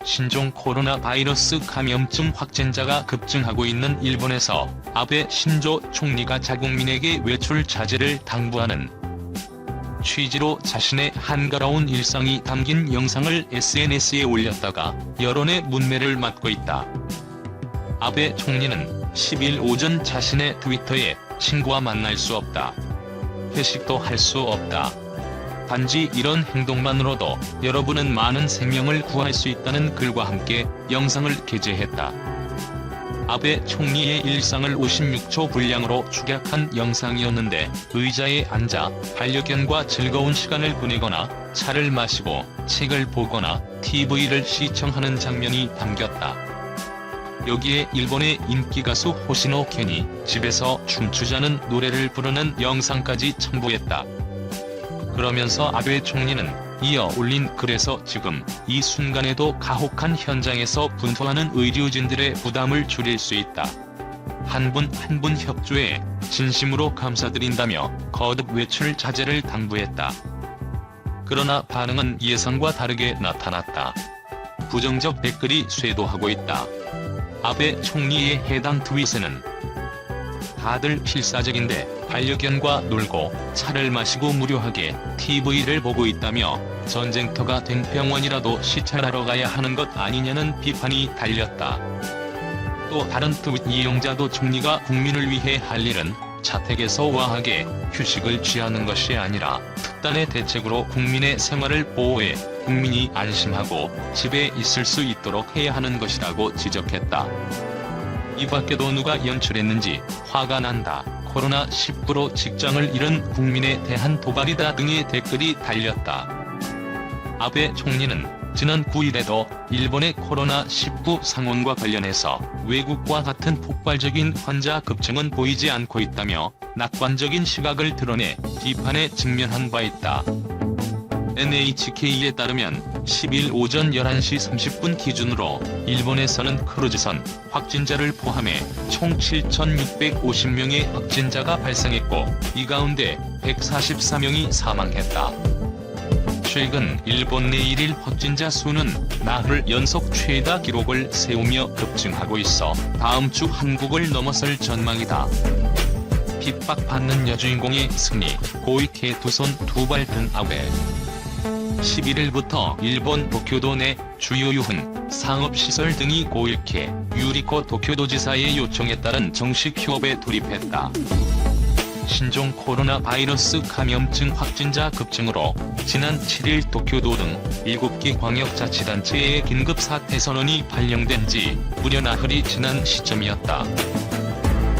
신종 코로나 바이러스 감염증 확진자가 급증하고 있는 일본에서 아베 신조 총리가 자국민에게 외출 자제를 당부하는 취지로 자신의 한가로운 일상이 담긴 영상을 SNS에 올렸다가 여론의 문매를 맞고 있다. 아베 총리는 10일 오전 자신의 트위터에 친구와 만날 수 없다. 회식도 할 수 없다. 단지 이런 행동만으로도 여러분은 많은 생명을 구할 수 있다는 글과 함께 영상을 게재했다. 아베 총리의 일상을 56초 분량으로 축약한 영상이었는데 의자에 앉아 반려견과 즐거운 시간을 보내거나 차를 마시고 책을 보거나 TV를 시청하는 장면이 담겼다. 여기에 일본의 인기 가수 호시노 켄이 집에서 춤추자는 노래를 부르는 영상까지 첨부했다. 그러면서 아베 총리는 이어 올린 글에서 지금 이 순간에도 가혹한 현장에서 분투하는 의료진들의 부담을 줄일 수 있다. 한 분 한 분 협조에 진심으로 감사드린다며 거듭 외출 자제를 당부했다. 그러나 반응은 예상과 다르게 나타났다. 부정적 댓글이 쇄도하고 있다. 아베 총리의 해당 트윗에는 다들 필사적인데 반려견과 놀고 차를 마시고 무료하게 TV를 보고 있다며 전쟁터가 된 병원이라도 시찰하러 가야 하는 것 아니냐는 비판이 달렸다. 또 다른 트윗 이용자도 총리가 국민을 위해 할 일은 자택에서 와하게 휴식을 취하는 것이 아니라 특단의 대책으로 국민의 생활을 보호해 국민이 안심하고 집에 있을 수 있도록 해야 하는 것이라고 지적했다. 이 밖에도 누가 연출했는지 화가 난다. 코로나19로 직장을 잃은 국민에 대한 도발이다 등의 댓글이 달렸다. 아베 총리는 지난 9일에도 일본의 코로나19 상황과 관련해서 외국과 같은 폭발적인 환자 급증은 보이지 않고 있다며 낙관적인 시각을 드러내 비판에 직면한 바 있다. NHK에 따르면 10일 오전 11시 30분 기준으로 일본에서는 크루즈선 확진자를 포함해 총 7,650명의 확진자가 발생했고 이 가운데 144명이 사망했다. 최근 일본 내 일일 확진자 수는 나흘 연속 최다 기록을 세우며 급증하고 있어 다음 주 한국을 넘어설 전망이다. 핍박받는 여주인공의 승리, 고이케 두 손 두 발 든 아베. 11일부터 일본 도쿄도 내 주요 유흥, 상업시설 등이 고이케, 유리코 도쿄도지사의 요청에 따른 정식 휴업에 돌입했다. 신종 코로나 바이러스 감염증 확진자 급증으로 지난 7일 도쿄도 등 7개 광역자치단체의 긴급 사태 선언이 발령된 지 무려 나흘이 지난 시점이었다.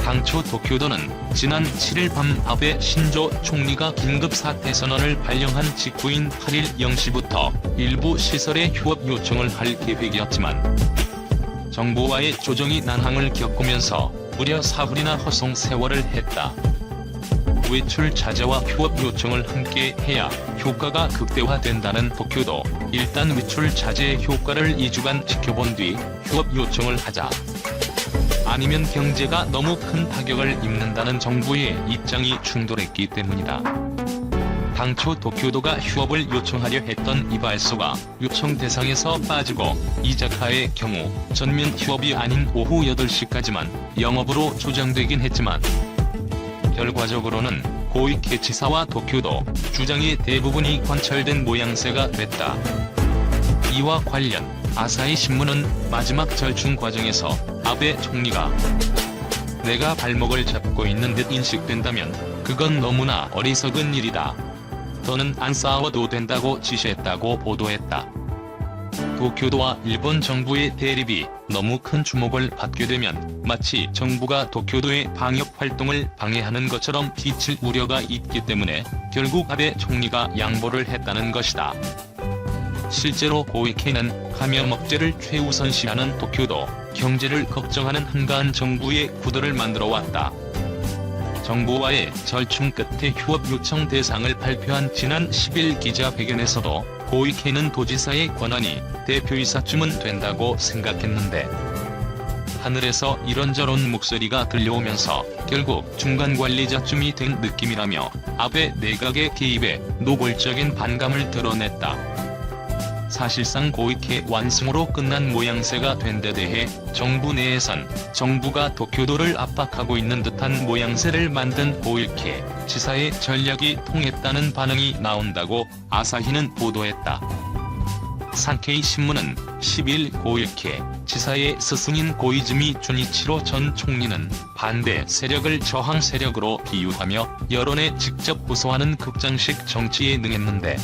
당초 도쿄도는 지난 7일 밤 아베 신조 총리가 긴급 사태 선언을 발령한 직후인 8일 0시부터 일부 시설의 휴업 요청을 할 계획이었지만 정부와의 조정이 난항을 겪으면서 무려 사흘이나 허송 세월을 했다. 외출 자제와 휴업 요청을 함께 해야 효과가 극대화된다는 도쿄도 일단 외출 자제의 효과를 2주간 지켜본 뒤 휴업 요청을 하자. 아니면 경제가 너무 큰 타격을 입는다는 정부의 입장이 충돌했기 때문이다. 당초 도쿄도가 휴업을 요청하려 했던 이발소가 요청 대상에서 빠지고 이자카의 경우 전면 휴업이 아닌 오후 8시까지만 영업으로 조정되긴 했지만 결과적으로는 고이케 지사와 도쿄도 주장의 대부분이 관철된 모양새가 됐다. 이와 관련 아사히 신문은 마지막 절충 과정에서 아베 총리가 내가 발목을 잡고 있는 듯 인식된다면 그건 너무나 어리석은 일이다. 더는 안 싸워도 된다고 지시했다고 보도했다. 도쿄도와 일본 정부의 대립이 너무 큰 주목을 받게 되면 마치 정부가 도쿄도의 방역 활동을 방해하는 것처럼 비칠 우려가 있기 때문에 결국 아베 총리가 양보를 했다는 것이다. 실제로 고이케는 감염 억제를 최우선시하는 도쿄도, 경제를 걱정하는 한가한 정부의 구도를 만들어 왔다. 정부와의 절충 끝에 휴업 요청 대상을 발표한 지난 10일 기자회견에서도 고이케는 도지사의 권한이 대표이사쯤은 된다고 생각했는데 하늘에서 이런저런 목소리가 들려오면서 결국 중간관리자쯤이 된 느낌이라며 아베 내각의 개입에 노골적인 반감을 드러냈다. 사실상 고이케 완승으로 끝난 모양새가 된 데 대해 정부 내에선 정부가 도쿄도를 압박하고 있는 듯한 모양새를 만든 고이케 지사의 전략이 통했다는 반응이 나온다고 아사히는 보도했다. 산케이 신문은 10일 고이케 지사의 스승인 고이즈미 주니치로 전 총리는 반대 세력을 저항 세력으로 비유하며 여론에 직접 호소하는 극장식 정치에 능했는데,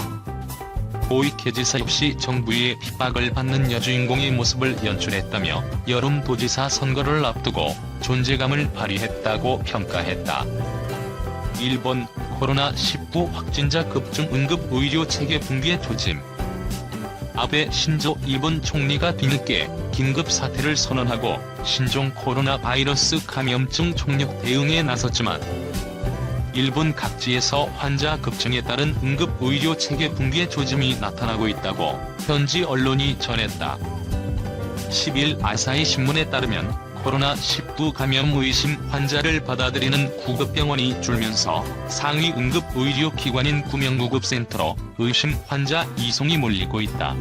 고이케 지사 역시 정부의 핍박을 받는 여주인공의 모습을 연출했다며 여름 도지사 선거를 앞두고 존재감을 발휘했다고 평가했다. 일본 코로나19 확진자 급증 응급의료 체계 붕괴 조짐. 아베 신조 일본 총리가 뒤늦게 긴급 사태를 선언하고 신종 코로나 바이러스 감염증 총력 대응에 나섰지만 일본 각지에서 환자 급증에 따른 응급의료 체계 붕괴 조짐이 나타나고 있다고 현지 언론이 전했다. 10일 아사히 신문에 따르면 코로나19 감염 의심 환자를 받아들이는 구급병원이 줄면서 상위 응급의료기관인 구명구급센터로 의심 환자 이송이 몰리고 있다.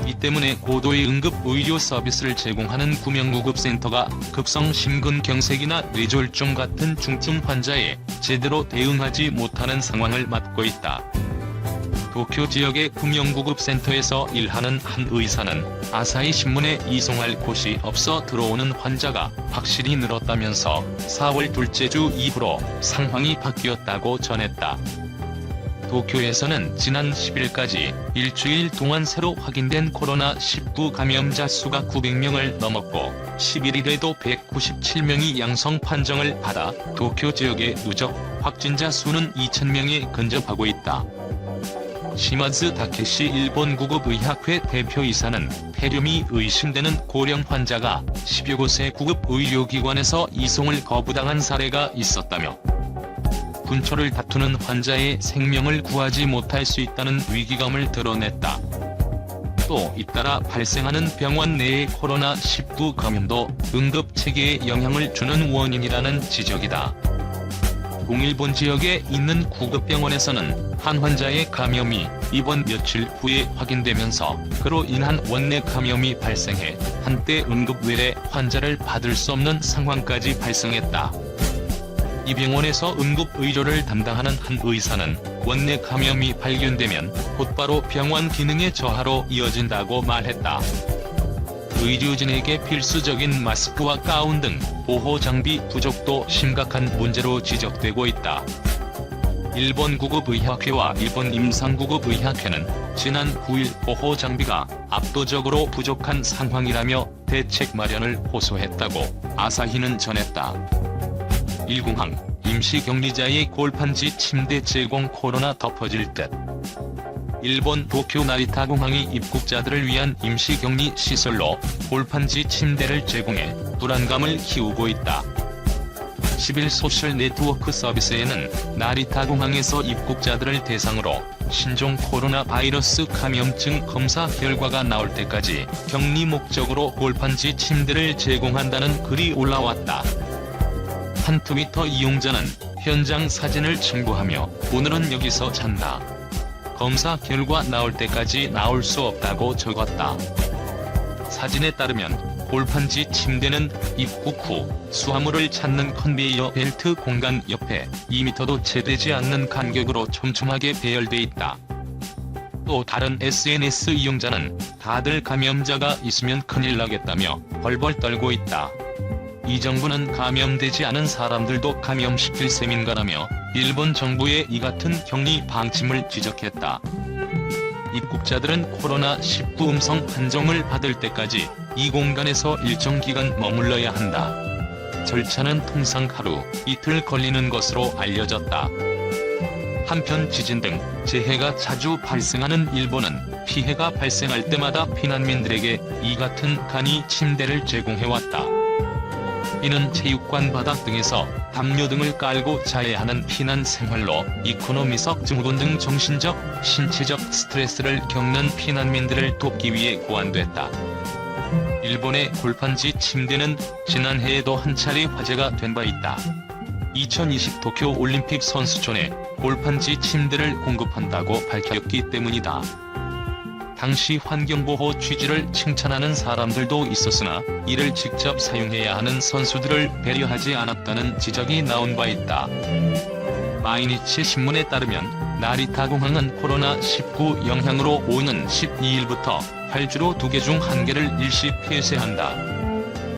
이 때문에 고도의 응급의료 서비스를 제공하는 구명구급센터가 급성 심근경색이나 뇌졸중 같은 중증 환자에 제대로 대응하지 못하는 상황을 맞고 있다. 도쿄 지역의 구명구급센터에서 일하는 한 의사는 아사히 신문에 이송할 곳이 없어 들어오는 환자가 확실히 늘었다면서 4월 둘째 주 이후로 상황이 바뀌었다고 전했다. 도쿄에서는 지난 10일까지 일주일 동안 새로 확인된 코로나19 감염자 수가 900명을 넘었고 11일에도 197명이 양성 판정을 받아 도쿄 지역의 누적 확진자 수는 2000명에 근접하고 있다. 시마즈 다케시 일본 구급의학회 대표이사는 폐렴이 의심되는 고령 환자가 10여 곳의 구급의료기관에서 이송을 거부당한 사례가 있었다며 분초를 다투는 환자의 생명을 구하지 못할 수 있다는 위기감을 드러냈다. 또 잇따라 발생하는 병원 내의 코로나19 감염도 응급체계에 영향을 주는 원인이라는 지적이다. 동일본 지역에 있는 구급병원에서는 한 환자의 감염이 이번 며칠 후에 확인되면서 그로 인한 원내 감염이 발생해 한때 응급외래 환자를 받을 수 없는 상황까지 발생했다. 이 병원에서 응급의료를 담당하는 한 의사는 원내 감염이 발견되면 곧바로 병원 기능의 저하로 이어진다고 말했다. 의료진에게 필수적인 마스크와 가운 등 보호 장비 부족도 심각한 문제로 지적되고 있다. 일본 구급의학회와 일본 임상구급의학회는 지난 9일 보호 장비가 압도적으로 부족한 상황이라며 대책 마련을 호소했다고 아사히는 전했다. 1공항 임시격리자의 골판지 침대 제공 코로나 덮어질 듯. 일본 도쿄 나리타 공항이 입국자들을 위한 임시격리 시설로 골판지 침대를 제공해 불안감을 키우고 있다. 10일 소셜 네트워크 서비스에는 나리타 공항에서 입국자들을 대상으로 신종 코로나 바이러스 감염증 검사 결과가 나올 때까지 격리 목적으로 골판지 침대를 제공한다는 글이 올라왔다. 한 트위터 이용자는 현장 사진을 첨부하며 "오늘은 여기서 잔다. 검사 결과 나올 때까지 나올 수 없다고 적었다. 사진에 따르면 골판지 침대는 입국 후 수화물을 찾는 컨베이어 벨트 공간 옆에 2m도 채 되지 않는 간격으로 촘촘하게 배열돼 있다. 또 다른 SNS 이용자는 다들 감염자가 있으면 큰일 나겠다며 벌벌 떨고 있다. 이 정부는 감염되지 않은 사람들도 감염시킬 셈인가라며 일본 정부의 이 같은 격리 방침을 지적했다. 입국자들은 코로나19 음성 판정을 받을 때까지 이 공간에서 일정 기간 머물러야 한다. 절차는 통상 하루, 이틀 걸리는 것으로 알려졌다. 한편 지진 등 재해가 자주 발생하는 일본은 피해가 발생할 때마다 피난민들에게 이 같은 간이 침대를 제공해왔다. 이는 체육관 바닥 등에서 담요 등을 깔고 자야 하는 피난 생활로 이코노미석 증후군 등 정신적, 신체적 스트레스를 겪는 피난민들을 돕기 위해 고안됐다. 일본의 골판지 침대는 지난해에도 한 차례 화제가 된 바 있다. 2020 도쿄 올림픽 선수촌에 골판지 침대를 공급한다고 밝혔기 때문이다. 당시 환경보호 취지를 칭찬하는 사람들도 있었으나 이를 직접 사용해야 하는 선수들을 배려하지 않았다는 지적이 나온 바 있다. 마이니치 신문에 따르면 나리타 공항은 코로나19 영향으로 오는 12일부터 8주로 2개 중 1개를 일시 폐쇄한다.